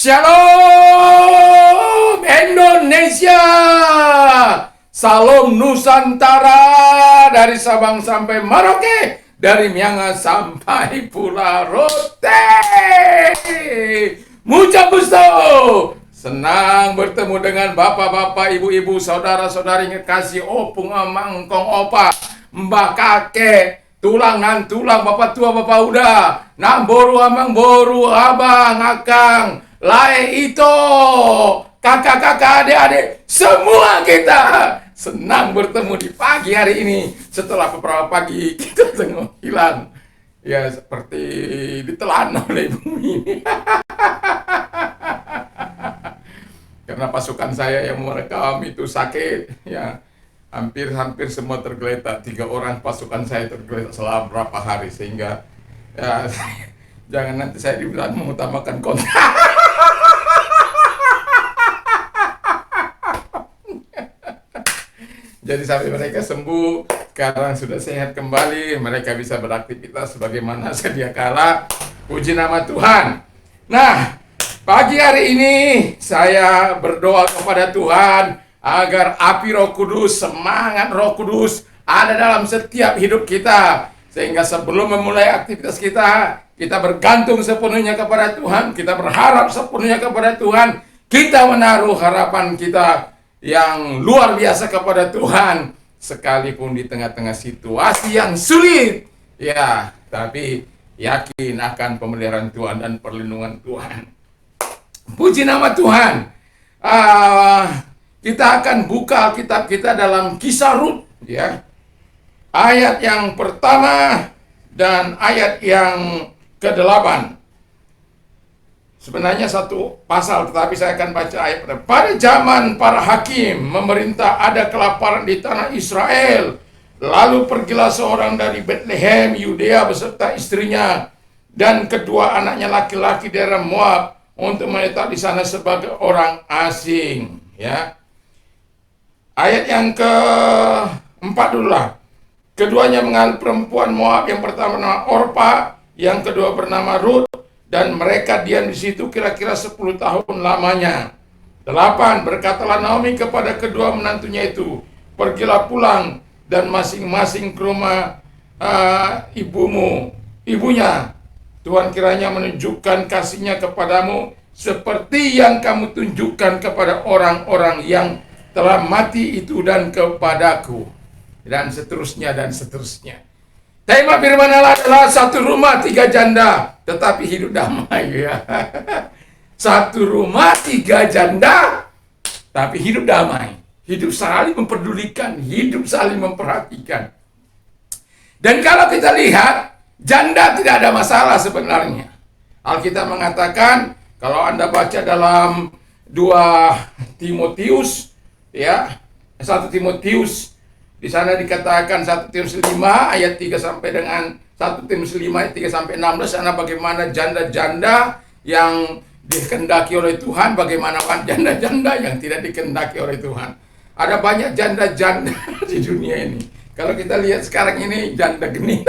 Shalom Indonesia, salam Nusantara, dari Sabang sampai Merauke, dari Miangas sampai Pulau Rote. Mucha gusto. Senang bertemu dengan bapak-bapak, ibu-ibu, saudara-saudari kekasih, opung, amang, kong, opa, mbak, kakek, tulang nan tulang, bapak tua, bapak udah, nang boru, amang boru, abang, akang, lae itu, kakak-kakak, adik-adik, semua kita senang bertemu di pagi hari ini. Setelah beberapa pagi kita tengok hilang, ya seperti ditelan oleh bumi ini. Karena pasukan saya yang merekam itu sakit, ya hampir semua tergeletak. 3 orang pasukan saya tergeletak selama berapa hari, sehingga ya jangan nanti saya dibilang mengutamakan konten. Jadi sampai mereka sembuh, sekarang sudah sehat kembali, mereka bisa beraktivitas sebagaimana sedia kala. Puji nama Tuhan. Nah, pagi hari ini saya berdoa kepada Tuhan agar api Roh Kudus, semangat Roh Kudus ada dalam setiap hidup kita, sehingga sebelum memulai aktivitas kita bergantung sepenuhnya kepada Tuhan, kita berharap sepenuhnya kepada Tuhan, kita menaruh harapan kita yang luar biasa kepada Tuhan, sekalipun di tengah-tengah situasi yang sulit, ya, tapi yakin akan pemeliharaan Tuhan dan perlindungan Tuhan. Puji nama Tuhan. Kita akan buka kitab kita dalam Kisah Rut, ya. Ayat yang pertama dan ayat yang ke-8. Sebenarnya satu pasal, tetapi saya akan baca ayat pertama. Pada zaman para hakim memerintah, ada kelaparan di tanah Israel. Lalu pergilah seorang dari Bethlehem, Yudea, beserta istrinya dan kedua anaknya laki-laki dari Moab untuk menetap di sana sebagai orang asing, ya. Ayat yang ke-4 dulu lah. Keduanya mengambil perempuan Moab, yang pertama bernama Orpa, yang kedua bernama Rut, dan mereka diam di situ kira-kira 10 tahun lamanya. 8. Berkatalah Naomi kepada kedua menantunya itu, pergilah pulang dan masing-masing ke rumah ibunya. Tuhan kiranya menunjukkan kasih-Nya kepadamu seperti yang kamu tunjukkan kepada orang-orang yang telah mati itu dan kepadaku. Dan seterusnya dan seterusnya. Tema firman Allah adalah satu rumah 3 janda tetapi hidup damai, ya. Satu rumah 3 janda tapi hidup damai. Hidup saling memperdulikan, hidup saling memperhatikan. Dan kalau kita lihat, janda tidak ada masalah sebenarnya. Alkitab mengatakan, kalau Anda baca dalam 2 Timotius, ya, 1 Timotius, di sana dikatakan 1 Timotius 5 ayat 3 sampai dengan 1 Timotius 5 ayat 3 sampai 16, sana bagaimana janda-janda yang dikehendaki oleh Tuhan, bagaimana janda-janda yang tidak dikehendaki oleh Tuhan. Ada banyak janda-janda di dunia ini. Kalau kita lihat sekarang ini, janda genit.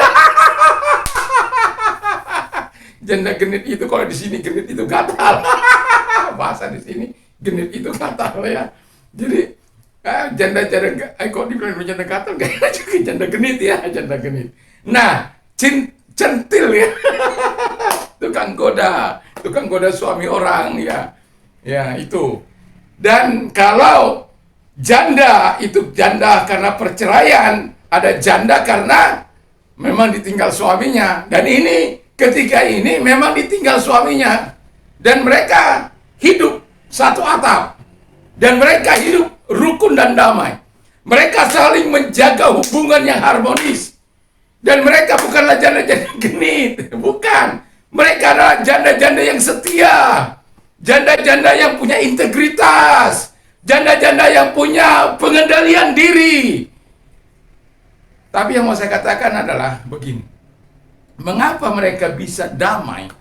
Janda genit itu, kalau di sini genit itu gatal. Bahasa di sini genit itu gatal, ya. Jadi janda-janda, kok dibilang janda gatal, kayaknya juga janda genit, ya, janda genit. Nah, centil, ya. tukang goda suami orang, ya. Ya, itu. Dan kalau janda itu janda karena perceraian, ada janda karena memang ditinggal suaminya. Dan ini, ketiga ini memang ditinggal suaminya. Dan mereka hidup satu atap. Dan mereka hidup rukun dan damai. Mereka saling menjaga hubungan yang harmonis. Dan mereka bukanlah janda-janda genit, bukan. Mereka adalah janda-janda yang setia, janda-janda yang punya integritas, janda-janda yang punya pengendalian diri. Tapi yang mau saya katakan adalah begini, mengapa mereka bisa damai?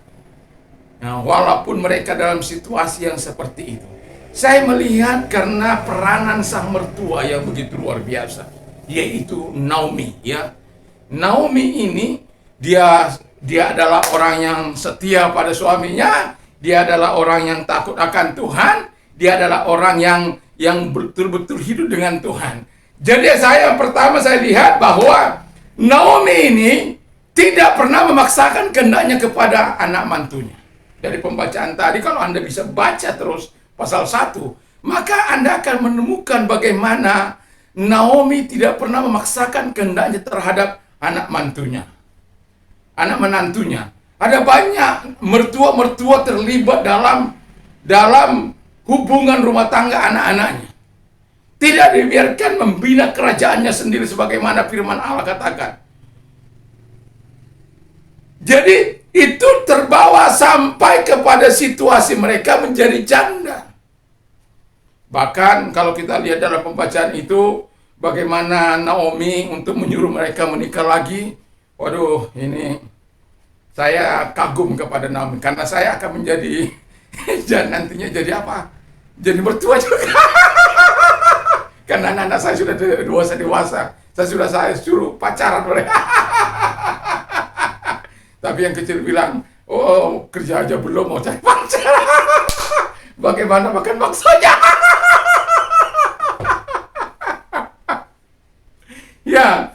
Nah, walaupun mereka dalam situasi yang seperti itu. Saya melihat karena peranan sang mertua yang begitu luar biasa, yaitu Naomi, ya. Naomi ini dia adalah orang yang setia pada suaminya, dia adalah orang yang takut akan Tuhan, dia adalah orang yang betul-betul hidup dengan Tuhan. Jadi pertama saya lihat bahwa Naomi ini tidak pernah memaksakan kehendaknya kepada anak mantunya. Dari pembacaan tadi, kalau Anda bisa baca terus pasal 1, maka Anda akan menemukan bagaimana Naomi tidak pernah memaksakan kehendaknya terhadap anak mantunya, anak menantunya. Ada banyak mertua-mertua terlibat dalam hubungan rumah tangga anak-anaknya. Tidak dibiarkan membina kerajaannya sendiri sebagaimana firman Allah katakan. Jadi itu terbawa sampai kepada situasi mereka menjadi janda. Bahkan kalau kita lihat dalam pembacaan itu, bagaimana Naomi untuk menyuruh mereka menikah lagi. Waduh, ini saya kagum kepada Naomi, karena saya akan menjadi nantinya jadi apa? Jadi mertua juga. Karena anak-anak saya sudah dewasa. Saya suruh pacaran mereka. Tapi yang kecil bilang, oh kerja aja belum, mau cari pacar. Bagaimana makan maksudnya? Ya,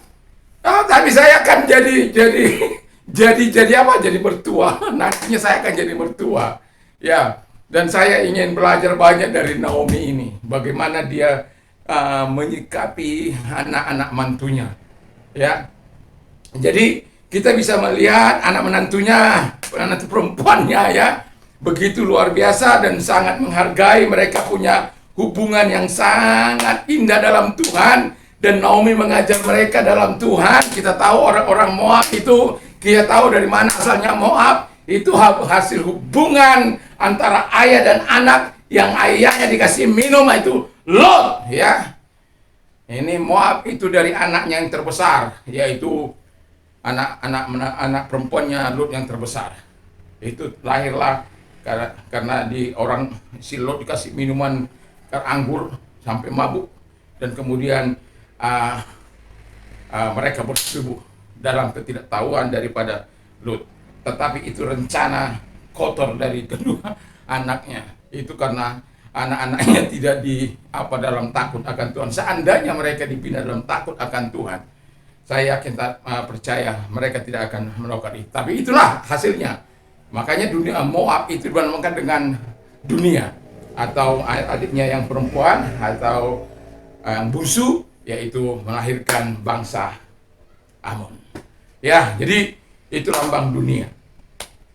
tapi saya akan jadi apa? Jadi mertua. Nantinya saya akan jadi mertua. Ya, dan saya ingin belajar banyak dari Naomi ini. Bagaimana dia menyikapi anak-anak mantunya. Ya, jadi kita bisa melihat anak menantunya, anak perempuannya ya, begitu luar biasa dan sangat menghargai. Mereka punya hubungan yang sangat indah dalam Tuhan. Dan Naomi mengajar mereka dalam Tuhan. Kita tahu orang-orang Moab itu, kita tahu dari mana asalnya Moab. Itu hasil hubungan antara ayah dan anak, yang ayahnya dikasih minum, itu Lot ya. Ini Moab itu dari anaknya yang terbesar, yaitu anak perempuannya Lot yang terbesar. Itu lahirlah karena si Lot dikasih minuman anggur sampai mabuk, dan kemudian mereka bersetubuh dalam ketidaktahuan daripada Lut. Tetapi itu rencana kotor dari kedua anaknya. Itu karena anak-anaknya tidak dalam takut akan Tuhan. Seandainya mereka dibina dalam takut akan Tuhan, saya yakin percaya mereka tidak akan melakukan itu. Tapi itulah hasilnya. Makanya dunia Moab itu dinamakan dengan dunia, atau adiknya yang perempuan atau yang bungsu, yaitu melahirkan bangsa Amon. Ya, jadi itu lambang dunia.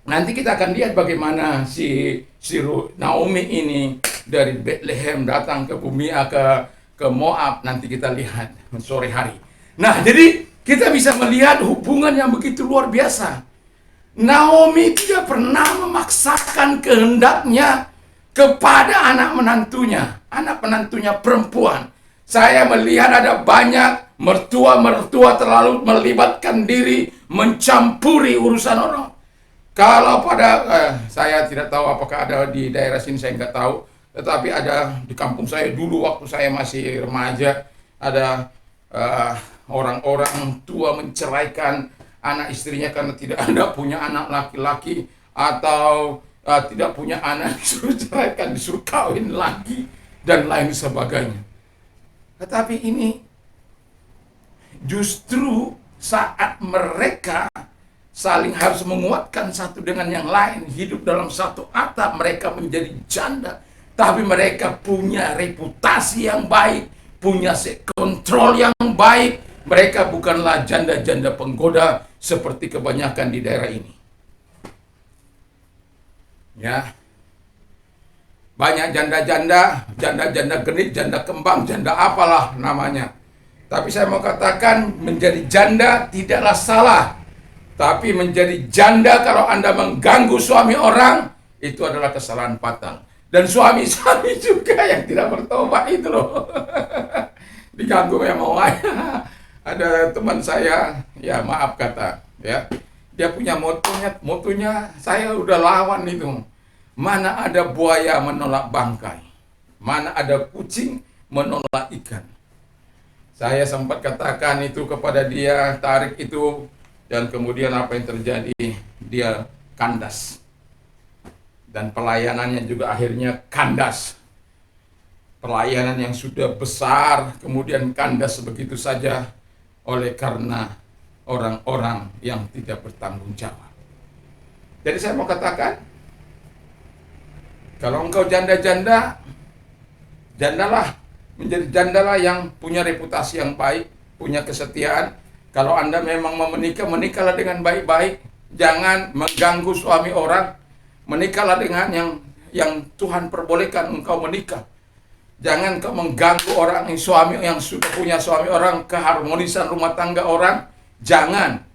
Nanti kita akan lihat bagaimana si Naomi ini dari Bethlehem datang ke ke Moab. Nanti kita lihat sore hari. Nah, jadi kita bisa melihat hubungan yang begitu luar biasa. Naomi tidak pernah memaksakan kehendaknya kepada anak menantunya perempuan. Saya melihat ada banyak mertua-mertua terlalu melibatkan diri, mencampuri urusan orang. Kalau saya tidak tahu apakah ada di daerah sini, saya nggak tahu. Tetapi ada di kampung saya dulu waktu saya masih remaja, ada orang-orang tua menceraikan anak istrinya karena tidak ada punya anak laki-laki, atau tidak punya anak, disuruh ceraikan, disuruh kawin lagi, dan lain sebagainya. Tetapi ini justru saat mereka saling harus menguatkan satu dengan yang lain, hidup dalam satu atap, mereka menjadi janda. Tapi mereka punya reputasi yang baik, punya kontrol yang baik. Mereka bukanlah janda-janda penggoda seperti kebanyakan di daerah ini. Ya. Banyak janda-janda genit, janda kembang, janda apalah namanya. Tapi saya mau katakan, menjadi janda tidaklah salah. Tapi menjadi janda kalau Anda mengganggu suami orang, itu adalah kesalahan fatal. Dan suami-suami juga yang tidak bertobat itu loh. Diganggu ya mau. Ada teman saya, ya maaf kata, ya. Dia punya motonya saya udah lawan itu. Mana ada buaya menolak bangkai, mana ada kucing menolak ikan. Saya sempat katakan itu kepada dia, tarik itu, dan kemudian apa yang terjadi? Dia kandas. dan pelayanannya juga akhirnya kandas. Pelayanan yang sudah besar kemudian kandas begitu saja oleh karena orang-orang yang tidak bertanggung jawab. Jadi saya mau katakan, kalau engkau janda-janda, jandalah, menjadi jandalah yang punya reputasi yang baik, punya kesetiaan. Kalau Anda memang mau menikah, menikahlah dengan baik-baik. Jangan mengganggu suami orang. Menikahlah dengan yang Tuhan perbolehkan engkau menikah. Jangan kau mengganggu orang yang sudah punya suami orang, keharmonisan rumah tangga orang. Jangan.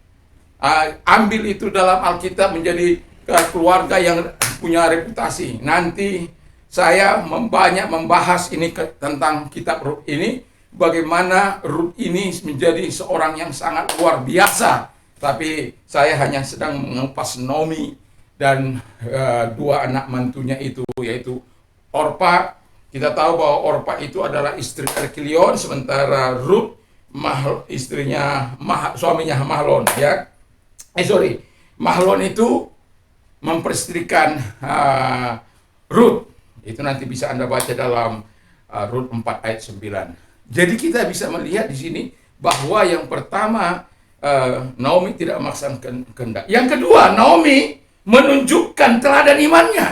Ambil itu dalam Alkitab menjadi keluarga yang punya reputasi. Nanti saya banyak membahas ini tentang kitab Rut ini, bagaimana Rut ini menjadi seorang yang sangat luar biasa. Tapi saya hanya sedang mengupas Naomi dan dua anak mantunya itu, yaitu Orpa. Kita tahu bahwa Orpa itu adalah istri Erkilion, sementara Rut suaminya Mahlon, ya. Mahlon itu mempersetrikan Rut. Itu nanti bisa Anda baca dalam Rut 4 ayat 9. Jadi kita bisa melihat di sini bahwa yang pertama, Naomi tidak memaksakan kehendak. Yang kedua, Naomi menunjukkan teladan imannya.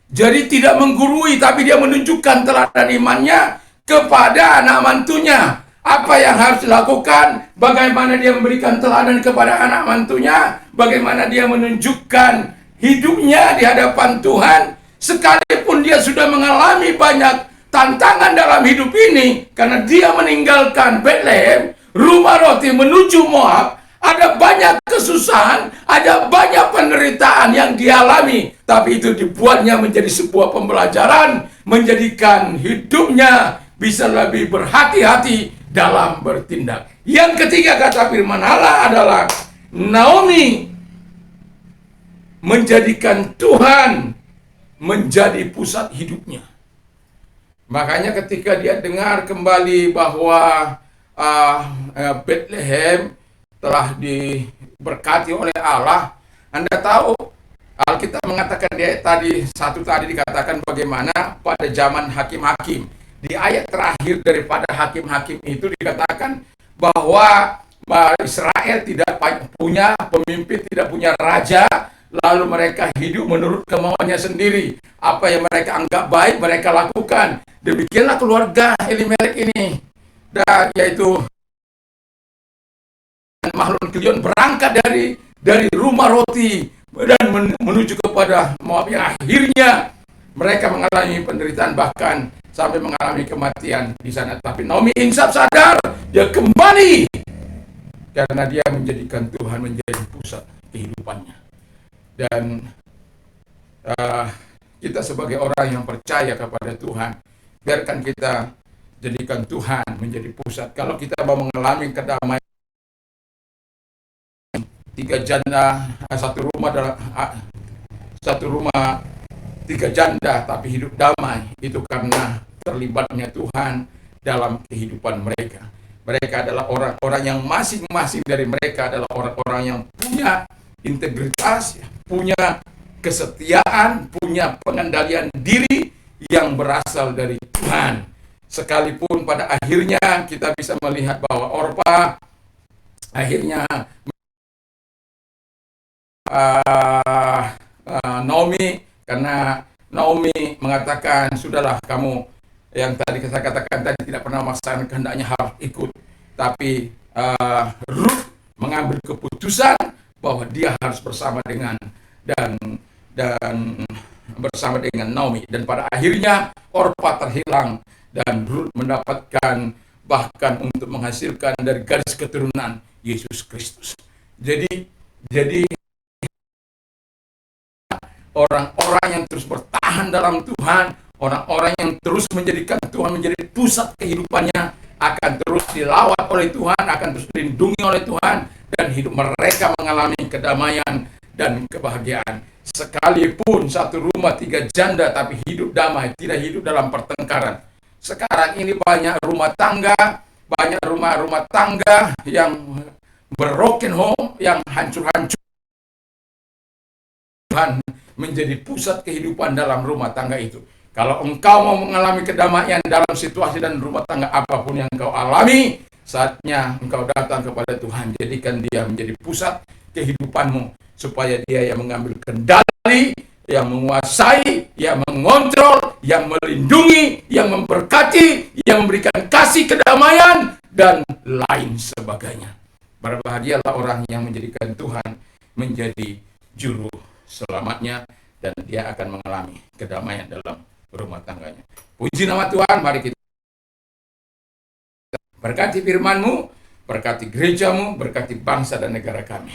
Jadi tidak menggurui, tapi dia menunjukkan teladan imannya kepada anak mantunya. Apa yang harus dilakukan, bagaimana dia memberikan teladan kepada anak mantunya, bagaimana dia menunjukkan hidupnya di hadapan Tuhan, sekalipun dia sudah mengalami banyak tantangan dalam hidup ini, karena dia meninggalkan Bethlehem, rumah roti menuju Moab. Ada banyak kesusahan, ada banyak penderitaan yang dialami, tapi itu dibuatnya menjadi sebuah pembelajaran, menjadikan hidupnya bisa lebih berhati-hati dalam bertindak. Yang ketiga, kata firman Allah adalah Naomi menjadikan Tuhan menjadi pusat hidupnya. Makanya ketika dia dengar kembali bahwa Bethlehem telah diberkati oleh Allah, Anda tahu Alkitab mengatakan tadi dikatakan bagaimana pada zaman hakim-hakim. Di ayat terakhir daripada hakim-hakim itu dikatakan bahwa Israel tidak punya pemimpin, tidak punya raja, lalu mereka hidup menurut kemauannya sendiri. Apa yang mereka anggap baik, mereka lakukan. Demikianlah keluarga Elimelek ini, dan yaitu Mahlon Kilion berangkat dari rumah roti dan menuju kepada Moab, yang akhirnya mereka mengalami penderitaan, bahkan sampai mengalami kematian di sana. Tapi Naomi insaf sadar, dia kembali karena dia menjadikan Tuhan menjadi pusat kehidupannya. Dan kita sebagai orang yang percaya kepada Tuhan, biarkan kita jadikan Tuhan menjadi pusat. Kalau kita mau mengalami kedamaian, satu rumah tiga janda tapi hidup damai, itu karena terlibatnya Tuhan dalam kehidupan mereka. Mereka adalah orang-orang yang masing-masing dari mereka adalah orang-orang yang punya integritas, punya kesetiaan, punya pengendalian diri yang berasal dari Tuhan. Sekalipun pada akhirnya kita bisa melihat bahwa Orpa akhirnya Naomi, karena Naomi mengatakan, sudahlah, kamu yang tadi saya katakan tadi tidak pernah memaksakan kehendaknya harus ikut. Tapi Ruth mengambil keputusan bahwa dia harus bersama dengan bersama dengan Naomi, dan pada akhirnya Orpa terhilang dan Ruth mendapatkan bahkan untuk menghasilkan dari garis keturunan Yesus Kristus. Jadi orang-orang yang terus bertahan dalam Tuhan, orang-orang yang terus menjadikan Tuhan menjadi pusat kehidupannya, akan terus dilawat oleh Tuhan, akan terus dilindungi oleh Tuhan, dan hidup mereka mengalami kedamaian dan kebahagiaan. Sekalipun satu rumah tiga janda tapi hidup damai, tidak hidup dalam pertengkaran. Sekarang ini banyak rumah tangga yang broken home, yang hancur-hancur. Tuhan menjadi pusat kehidupan dalam rumah tangga itu. Kalau engkau mau mengalami kedamaian dalam situasi dan rumah tangga apapun yang engkau alami, saatnya engkau datang kepada Tuhan. Jadikan dia menjadi pusat kehidupanmu, supaya dia yang mengambil kendali, yang menguasai, yang mengontrol, yang melindungi, yang memberkati, yang memberikan kasih kedamaian, dan lain sebagainya. Berbahagialah orang yang menjadikan Tuhan menjadi juru selamatnya, dan dia akan mengalami kedamaian dalam rumah tangganya. Puji nama Tuhan. Mari kita berkati firman-Mu, berkati gereja-Mu, berkati bangsa dan negara kami.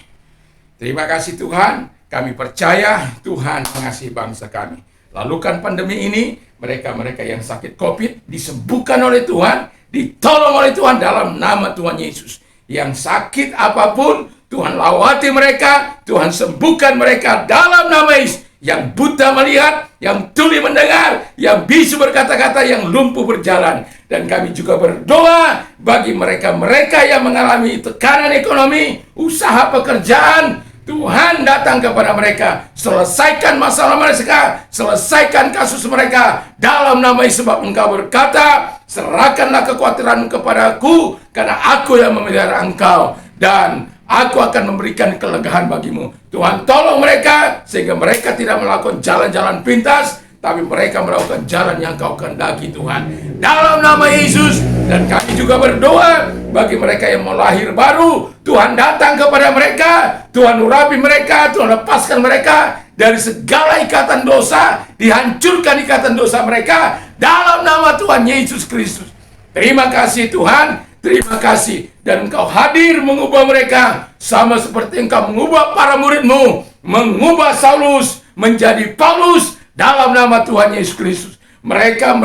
Terima kasih Tuhan, kami percaya Tuhan mengasihi bangsa kami. Lalukan pandemi ini, mereka-mereka yang sakit COVID disembuhkan oleh Tuhan, ditolong oleh Tuhan dalam nama Tuhan Yesus. Yang sakit apapun, Tuhan lawati mereka, Tuhan sembuhkan mereka dalam nama Yesus. Yang buta melihat, yang tuli mendengar, yang bisu berkata-kata, yang lumpuh berjalan. Dan kami juga berdoa bagi mereka-mereka yang mengalami tekanan ekonomi, usaha pekerjaan. Tuhan datang kepada mereka, selesaikan masalah mereka, selesaikan kasus mereka dalam nama Yesus. Sebab Engkau berkata, serahkanlah kekhawatiranmu kepadaku, karena aku yang memelihara engkau, dan aku akan memberikan kelegaan bagimu. Tuhan tolong mereka, sehingga mereka tidak melakukan jalan-jalan pintas, tapi mereka melakukan jalan yang Kau kehendaki Tuhan. Dalam nama Yesus. Dan kami juga berdoa bagi mereka yang mau lahir baru. Tuhan datang kepada mereka, Tuhan urapi mereka, Tuhan lepaskan mereka dari segala ikatan dosa, dihancurkan ikatan dosa mereka dalam nama Tuhan Yesus Kristus. Terima kasih Tuhan, terima kasih. Dan Engkau hadir mengubah mereka, sama seperti Engkau mengubah para murid-Mu, mengubah Saulus menjadi Paulus dalam nama Tuhan Yesus Kristus. Mereka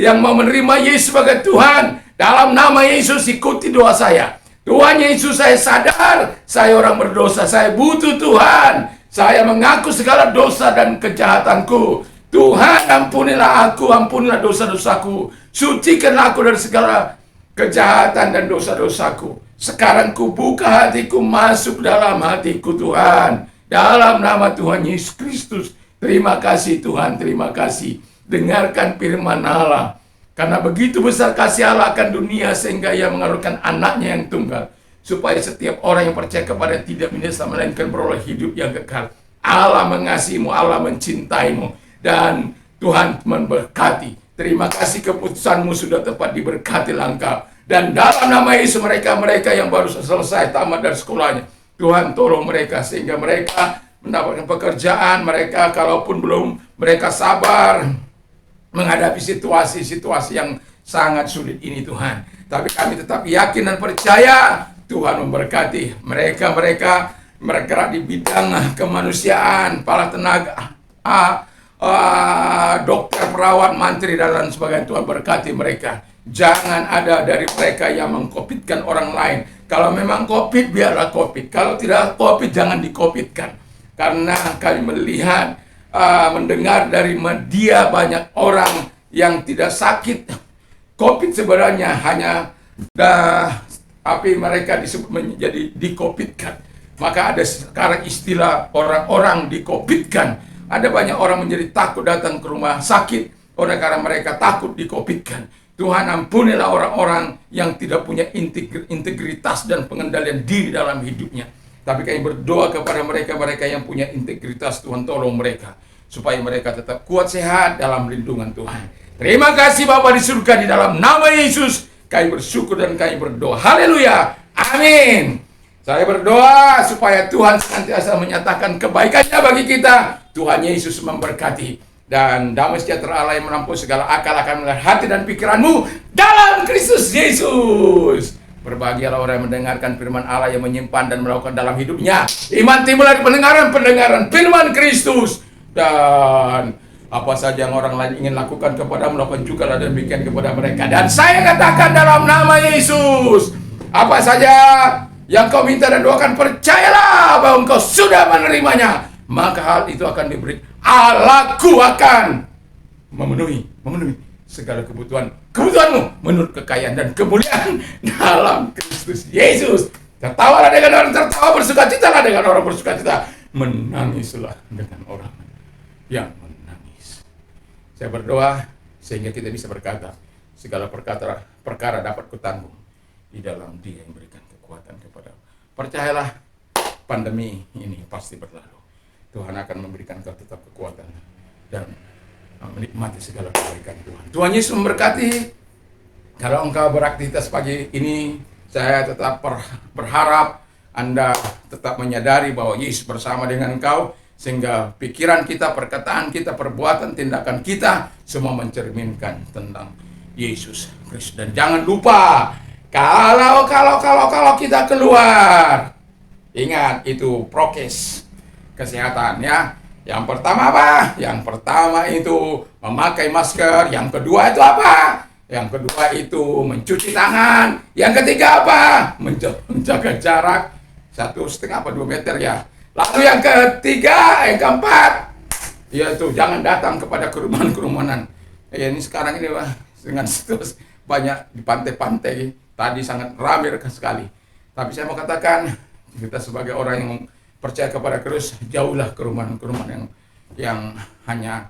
yang mau menerima Yesus sebagai Tuhan, dalam nama Yesus ikuti doa saya. Tuhan Yesus, saya sadar saya orang berdosa, saya butuh Tuhan. Saya mengaku segala dosa dan kejahatanku. Tuhan, ampunilah aku, ampunilah dosa-dosaku. Sucikanlah aku dari segala kejahatan dan dosa-dosaku. Sekarang ku buka hatiku, masuk dalam hatiku Tuhan. Dalam nama Tuhan Yesus Kristus. Terima kasih Tuhan, terima kasih. Dengarkan firman Allah. Karena begitu besar kasih Allah akan dunia, sehingga Ia mengaruniakan anaknya yang tunggal, supaya setiap orang yang percaya kepada tidak binasa, melainkan beroleh hidup yang kekal. Allah mengasihimu, Allah mencintaimu, dan Tuhan memberkati. Terima kasih, keputusanmu sudah tepat, diberkati engkau. Dan dalam nama Yesus, mereka yang baru selesai tamat dari sekolahnya, Tuhan tolong mereka sehingga mereka mendapatkan pekerjaan. Mereka kalaupun belum, mereka sabar menghadapi situasi-situasi yang sangat sulit ini Tuhan. Tapi kami tetap yakin dan percaya Tuhan memberkati mereka bergerak di bidang kemanusiaan, para tenaga, dokter, perawat, mantri, dan lain sebagainya. Tuhan berkati mereka. Jangan ada dari mereka yang mengkopitkan orang lain. Kalau memang COVID, biarlah COVID. Kalau tidak COVID, jangan dikopitkan. Karena kami melihat, mendengar dari media banyak orang yang tidak sakit COVID sebenarnya hanya tapi mereka disebut menjadi dikopitkan. Maka ada sekarang istilah orang-orang dikopitkan. Ada banyak orang menjadi takut datang ke rumah sakit oleh karena mereka takut dikopitkan. Tuhan, ampunilah orang-orang yang tidak punya integritas dan pengendalian diri dalam hidupnya. Tapi kami berdoa kepada mereka yang punya integritas. Tuhan tolong mereka, supaya mereka tetap kuat sehat dalam lindungan Tuhan. Terima kasih Bapa di surga, di dalam nama Yesus kami bersyukur dan kami berdoa. Haleluya, amin. Saya berdoa supaya Tuhan senantiasa menyatakan kebaikannya bagi kita. Tuhan Yesus memberkati. Dan damai sejahtera Allah yang melampaui segala akal akan melihat hati dan pikiranmu dalam Kristus Yesus. Berbahagialah orang yang mendengarkan firman Allah, yang menyimpan dan melakukan dalam hidupnya. Iman timbul dari pendengaran firman Kristus. Dan apa saja yang orang lain ingin lakukan kepada, melakukan juga lah demikian kepada mereka. Dan saya katakan dalam nama Yesus, apa saja yang kau minta dan doakan, percayalah bahwa engkau sudah menerimanya, maka hal itu akan diberi. Allahku akan memenuhi segala kebutuhanmu menurut kekayaan dan kemuliaan dalam Kristus Yesus. Tertawalah dengan orang tertawa, bersukacitalah dengan orang bersukacita, menangislah dengan orang yang menangis. Saya berdoa sehingga kita bisa berkata, segala perkara dapat kutanggung di dalam Dia yang berikan kekuatan kepada. Percayalah, pandemi ini pasti berlalu. Tuhan akan memberikan kau tetap kekuatan dan menikmati segala kebaikan Tuhan. Tuhan Yesus memberkati. Kalau engkau beraktivitas pagi ini, saya tetap berharap Anda tetap menyadari bahwa Yesus bersama dengan engkau, sehingga pikiran kita, perkataan kita, perbuatan, tindakan kita semua mencerminkan tentang Yesus Kristus. Dan jangan lupa, kalau kita keluar, ingat itu prokes kesehatan ya. Yang pertama apa? Yang pertama itu memakai masker. Yang kedua itu apa? Yang kedua itu mencuci tangan. Yang ketiga apa? Menjaga jarak 1,5 2 meter ya. Lalu yang ketiga, yang keempat, yaitu jangan datang kepada kerumunan-kerumunan. Ini sekarang ini dengan terus banyak di pantai-pantai. Tadi sangat ramai sekali. Tapi saya mau katakan, kita sebagai orang yang percaya kepada Kristus, jauhlah kerumunan-kerumunan yang hanya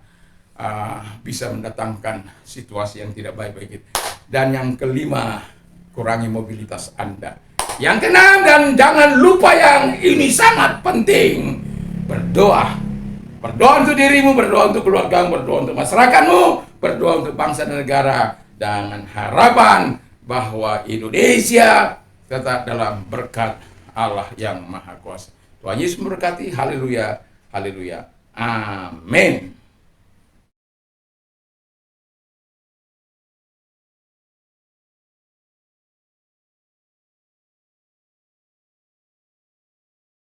bisa mendatangkan situasi yang tidak baik bagi kita. Dan yang kelima, kurangi mobilitas Anda. Yang keenam, dan jangan lupa yang ini sangat penting, berdoa. Berdoa untuk dirimu, berdoa untuk keluargamu, berdoa untuk masyarakatmu, berdoa untuk bangsa dan negara, dengan harapan bahwa Indonesia tetap dalam berkat Allah yang Maha Kuasa. Tuhan Yesus memberkati. Haleluya, haleluya, amin.